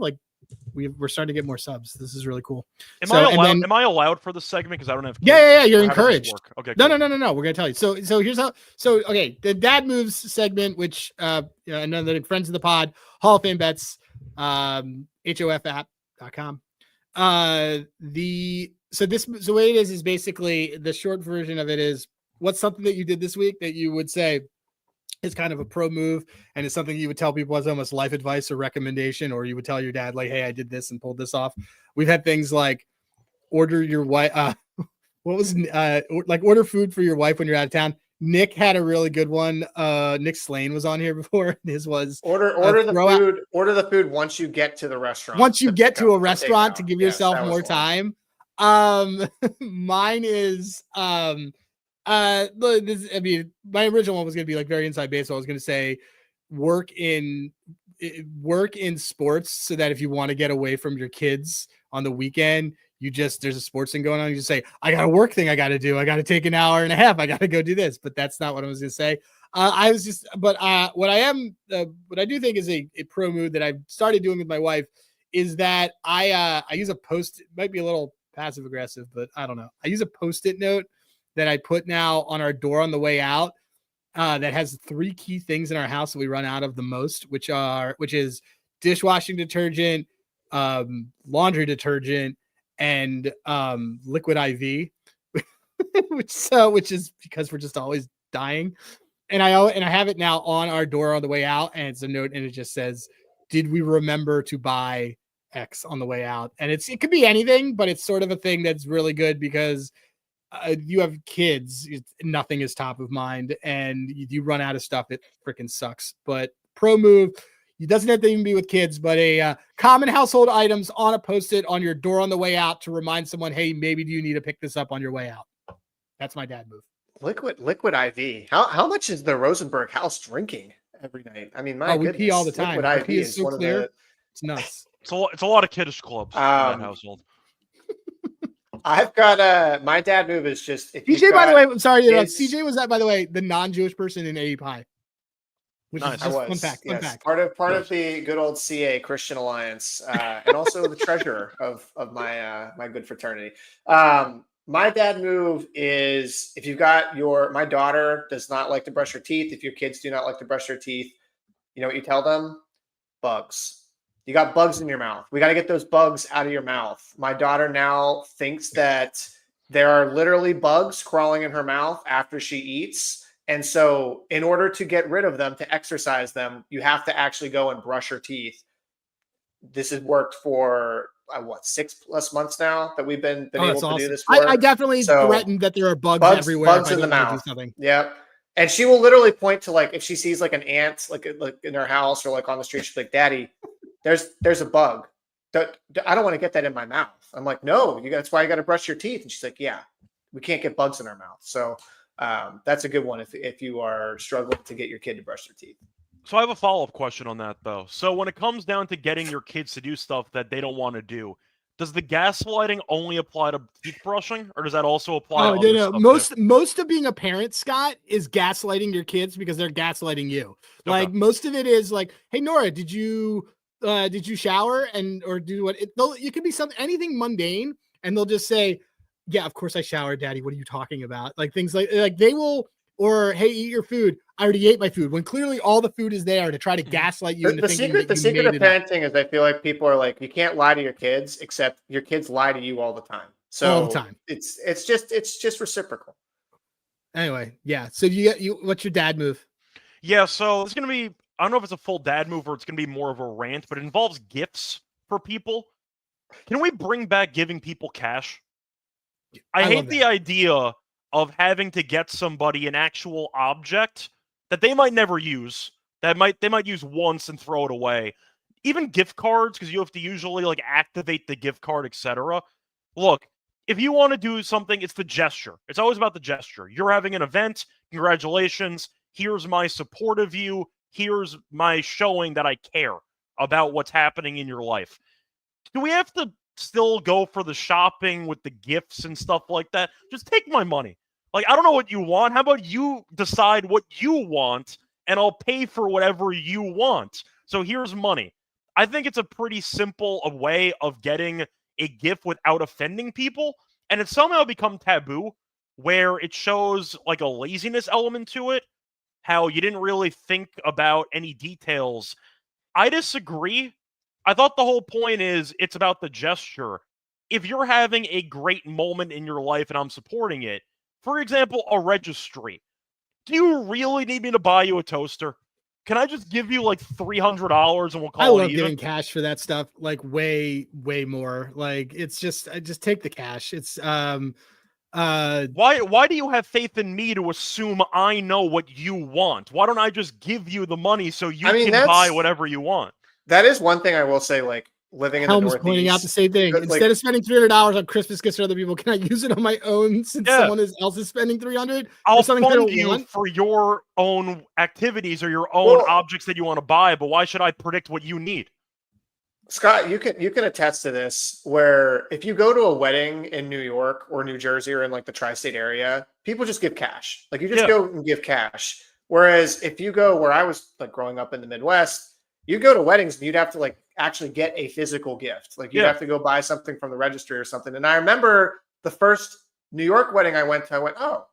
we're starting to get more subs. This is really cool. Am I allowed for the segment? Because I don't have kids. Yeah. You're encouraged. Okay. No. We're gonna tell you. So here's how. So okay, the Dad Moves segment, which another friends of the pod, Hall of Fame Bets, hofapp.com. The way it is basically the short version of it is what's something that you did this week that you would say is kind of a pro move, and it's something you would tell people as almost life advice or recommendation, or you would tell your dad, like, hey, I did this and pulled this off. We've had things like order your wife, order food for your wife when you're out of town. Nick had a really good one. Nick Slane was on here before. His was order the food once you get to the restaurant. Once you get to a restaurant to give yourself more time. Mine is my original one was going to be like very inside baseball. I was going to say work in sports so that if you want to get away from your kids on the weekend, there's a sports thing going on. You just say, I got a work thing I got to do. I got to take an hour and a half. I got to go do this, but that's not what I was going to say. What I do think is a pro move that I've started doing with my wife is that I use a post, it might be a little passive aggressive, but I don't know. I use a Post-it note that I put now on our door on the way out that has 3 key things in our house that we run out of the most, which is dishwashing detergent, laundry detergent, and liquid IV, which is because we're just always dying. And I have it now on our door on the way out, and it's a note, and it just says, "Did we remember to buy X on the way out?" And it could be anything, but it's sort of a thing that's really good because you have kids, nothing is top of mind, and you run out of stuff. It freaking sucks. But pro move, it doesn't have to even be with kids, but a common household items on a post-it on your door on the way out to remind someone, hey, maybe do you need to pick this up on your way out? That's my dad move. Liquid IV. How much is the Rosenberg house drinking every night? I mean, my goodness. We pee all the time. Liquid IV is so clear. It's nuts. It's a lot of kiddish clubs in that household. I've got my dad move is just CJ, by the way, I'm sorry, CJ was that, by the way, the non-Jewish person in AE Pie. Which nice. Is just fun fact. Part of the good old CA Christian Alliance, and also the treasurer of my my good fraternity. My dad move is if you've got my daughter does not like to brush her teeth. If your kids do not like to brush their teeth, you know what you tell them? Bugs. You got bugs in your mouth. We got to get those bugs out of your mouth. My daughter now thinks that there are literally bugs crawling in her mouth after she eats. And so in order to get rid of them, to exercise them, you have to actually go and brush your teeth. This has worked for 6+ months now that we've been able to do this. I definitely threatened that there are bugs everywhere. Bugs in the mouth. Yep. And she will literally point to, like, if she sees like an ant, like in her house or like on the street, she's like, "Daddy, there's a bug. I don't want to get that in my mouth." I'm like, "No, that's why you got to brush your teeth." And she's like, "Yeah, we can't get bugs in our mouth." So that's a good one if you are struggling to get your kid to brush their teeth. So I have a follow-up question on that, though. So when it comes down to getting your kids to do stuff that they don't want to do, does the gaslighting only apply to teeth brushing, or does that also apply to other stuff? Most of being a parent, Scott, is gaslighting your kids because they're gaslighting you. Okay. Like, most of it is like, "Hey, Nora, did you shower?" or do what? It could be anything mundane, and they'll just say, "Yeah, of course I showered, Daddy. What are you talking about?" Like things like they will, or, "Hey, eat your food." "I already ate my food," when clearly all the food is there to try to gaslight you. The secret of parenting is I feel like people are like, you can't lie to your kids, except your kids lie to you all the time. So all the time. It's just reciprocal. Anyway, yeah. So what's your dad move? Yeah, so it's gonna be, I don't know if it's a full dad move or it's gonna be more of a rant, but it involves gifts for people. Can we bring back giving people cash? I hate the idea of having to get somebody an actual object that they might never use, they might use once and throw it away. Even gift cards, because you have to usually like activate the gift card, etc. Look, if you want to do something, it's the gesture. It's always about the gesture. You're having an event, congratulations. Here's my support of you. Here's my showing that I care about what's happening in your life. Do we have to still go for the shopping with the gifts and stuff like that? Just take my money. Like, I don't know what you want. How about you decide what you want, and I'll pay for whatever you want. So here's money. I think it's a pretty simple way of getting a gift without offending people, and it's somehow become taboo, where it shows like a laziness element to it, how you didn't really think about any details. I disagree. I thought the whole point is it's about the gesture. If you're having a great moment in your life and I'm supporting it, for example, a registry, do you really need me to buy you a toaster? Can I just give you like $300 and we'll call it even? I love giving cash for that stuff, like way more. Like, it's just, I just take the cash. It's why do you have faith in me to assume I know what you want? Why don't I just give you the money so you can buy whatever you want? That is one thing I will say, like, living in the Northeast. Pointing out the same thing. Instead of spending $300 on Christmas gifts for other people, can I use it on my own since someone else is spending $300? I'll fund you for your own activities or your own objects that you want to buy, but why should I predict what you need? Scott, you can attest to this, where if you go to a wedding in New York or New Jersey or in like the tri-state area, people just give cash. Like, you just go and give cash. Whereas if you go where I was like growing up in the Midwest, you go to weddings and you'd have to like actually get a physical gift. Like, you'd have to go buy something from the registry or something. And I remember the first New York wedding I went to, oh,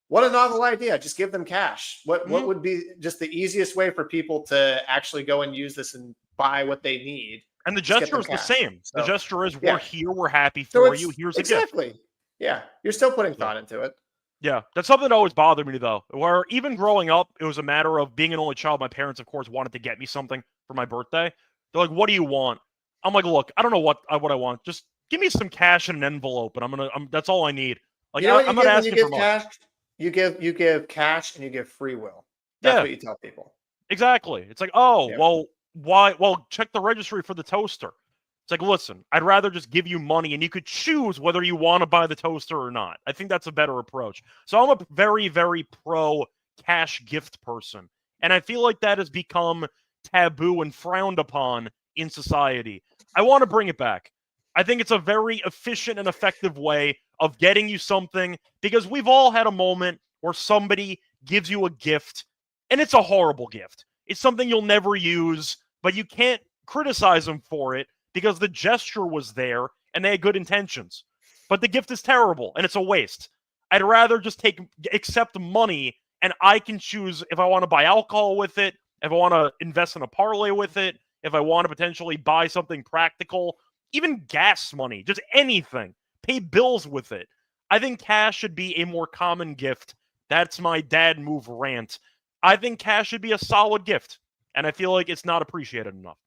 what a novel idea. Just give them cash. What would be just the easiest way for people to actually go and use this and buy what they need? And the gesture is the same. So, the gesture is, we're here, we're happy for you. Here's a gift. Exactly. Yeah, you're still putting thought into it. Yeah, that's something that always bothered me, though. Where even growing up, it was a matter of being an only child. My parents, of course, wanted to get me something for my birthday. They're like, "What do you want?" I'm like, "Look, I don't know what I want. Just give me some cash in an envelope, and that's all I need." Like, I'm not asking for much. You give cash and you give free will. That's what you tell people. Exactly. It's like, well, why? Well, check the registry for the toaster. It's like, listen, I'd rather just give you money and you could choose whether you want to buy the toaster or not. I think that's a better approach. So I'm a very, very pro cash gift person. And I feel like that has become taboo and frowned upon in society. I want to bring it back. I think it's a very efficient and effective way of getting you something, because we've all had a moment where somebody gives you a gift and it's a horrible gift. It's something you'll never use, but you can't criticize them for it, because the gesture was there and they had good intentions. But the gift is terrible and it's a waste. I'd rather just accept money, and I can choose if I want to buy alcohol with it, if I want to invest in a parlay with it, if I want to potentially buy something practical, even gas money, just anything. Pay bills with it. I think cash should be a more common gift. That's my dad move rant. I think cash should be a solid gift, and I feel like it's not appreciated enough.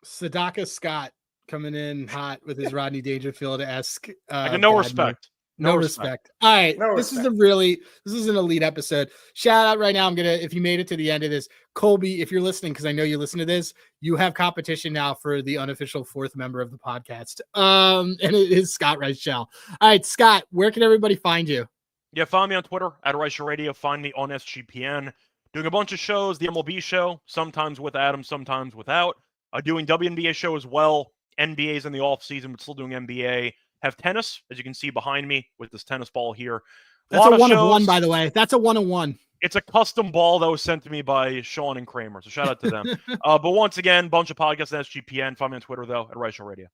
Sadaka Scott coming in hot with his Rodney Dangerfield-esque. No respect. No respect. All right. This is an elite episode. Shout out right now. If you made it to the end of this, Colby, if you're listening, because I know you listen to this, you have competition now for the unofficial fourth member of the podcast. And it is Scott Reichel. All right, Scott, where can everybody find you? Yeah, find me on Twitter at Reichel Radio. Find me on SGPN. Doing a bunch of shows, the MLB show, sometimes with Adam, sometimes without. Doing WNBA show as well. NBA's in the off season, but still doing NBA. Have tennis, as you can see behind me with this tennis ball here. That's a 1-of-1, by the way. That's a 1-of-1. It's a custom ball that was sent to me by Sean and Kramer, so shout out to them. But once again, bunch of podcasts at SGPN. Find me on Twitter, though, at Reichel Radio.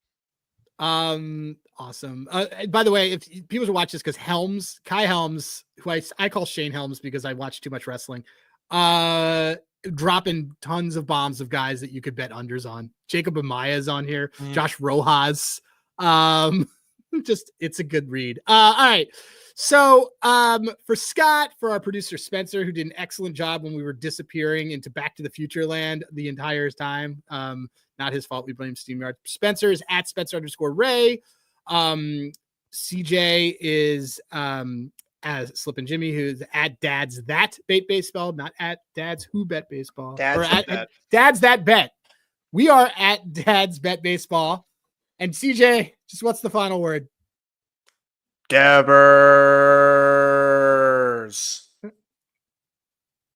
Awesome. By the way, if people should watch this, because Kai Helms, who I call Shane Helms because I watch too much wrestling, dropping tons of bombs of guys that you could bet unders on. Jacob Amaya's on here. Josh Rojas. It's a good read. All right. So for Scott, for our producer Spencer, who did an excellent job when we were disappearing into Back to the Future land the entire time. Not his fault. We blame SteamYard. Spencer is at Spencer_Ray. CJ is as Slippin' Jimmy, who's at Dad's That Bet Baseball, not at Dad's Who Bet Baseball. Dad's That Bet. We are at Dad's Bet Baseball. And CJ, just what's the final word? Devers.